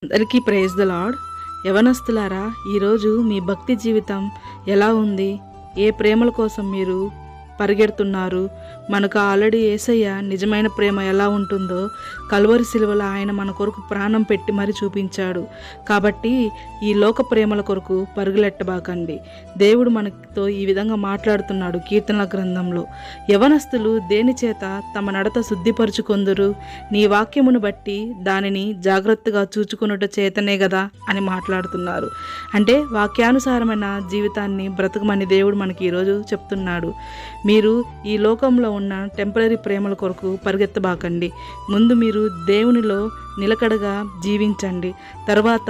అందరికీ praise the lord. యవనస్తులారా, ఈరోజు మీ భక్తి జీవితం ఎలా ఉంది? ఏ ప్రేమల కోసం మీరు పరిగెడుతున్నారు? మనకు ఆల్రెడీ యేసయ్య నిజమైన ప్రేమ ఎలా ఉంటుందో కల్వరి సిలువలో ఆయన మన కొరకు ప్రాణం పెట్టి మరి చూపించాడు. కాబట్టి ఈ లోక ప్రేమల కొరకు పరుగులెట్టబాకండి. దేవుడు మనతో ఈ విధంగా మాట్లాడుతున్నాడు కీర్తనల గ్రంథంలో. యవనస్తులు దేని చేత తమ నడత శుద్ధిపరుచుకొందురు? నీ వాక్యమును బట్టి దానిని జాగ్రత్తగా చూచుకొనుట చేతనే కదా అని మాట్లాడుతున్నారు. అంటే వాక్యానుసారమైన జీవితాన్ని బ్రతకమని దేవుడు మనకి ఈరోజు చెప్తున్నాడు. మీరు ఈ లోకంలో ఉన్న టెంపరరీ ప్రేమల కొరకు పరిగెత్తబాకండి. ముందు మీరు దేవునిలో నిలకడగా జీవించండి. తర్వాత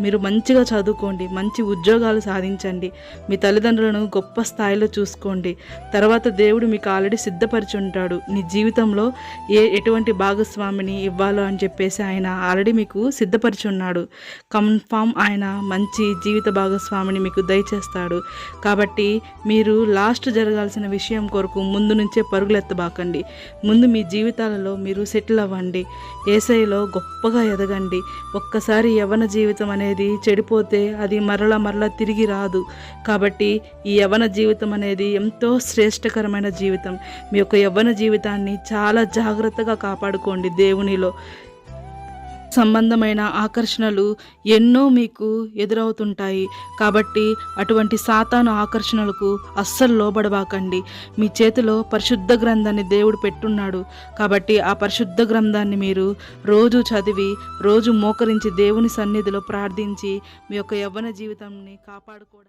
మీరు మంచిగా చదువుకోండి, మంచి ఉద్యోగాలు సాధించండి, మీ తల్లిదండ్రులను గొప్ప స్థాయిలో చూసుకోండి. తర్వాత దేవుడు మీకు ఆల్రెడీ సిద్ధపరిచి ఉంటాడు. నీ జీవితంలో ఎటువంటి భాగస్వామిని ఇవ్వాలో అని చెప్పేసి ఆయన ఆల్రెడీ మీకు సిద్ధపరిచి ఉన్నాడు. కన్ఫామ్ ఆయన మంచి జీవిత భాగస్వామిని మీకు దయచేస్తాడు. కాబట్టి మీరు లాస్ట్ జరగాల్సిన విషయం కొరకు ముందు నుంచే పరుగులెత్తబాకండి. ముందు మీ జీవితాలలో మీరు సెటిల్ అవ్వండి, యేసయ్యలో గొప్పగా ఎదగండి. ఒక్కసారి యవ్వన జీవితం అనేది చెడిపోతే అది మరలా తిరిగి రాదు. కాబట్టి ఈ యవ్వన జీవితం అనేది ఎంతో శ్రేష్టకరమైన జీవితం. మీ యొక్క యవ్వన జీవితాన్ని చాలా జాగ్రత్తగా కాపాడుకోండి. దేవునిలో సంబంధమైన ఆకర్షణలు ఎన్నో మీకు ఎదురవుతుంటాయి. కాబట్టి అటువంటి సాతాను ఆకర్షణలకు అస్సలు లోబడబాకండి. మీ చేతిలో పరిశుద్ధ గ్రంథాన్ని దేవుడు పెట్టున్నాడు. కాబట్టి ఆ పరిశుద్ధ గ్రంథాన్ని మీరు రోజు చదివి, రోజు మోకరించి దేవుని సన్నిధిలో ప్రార్థించి మీ యొక్క యవ్వన జీవితాన్ని కాపాడుకోవడానికి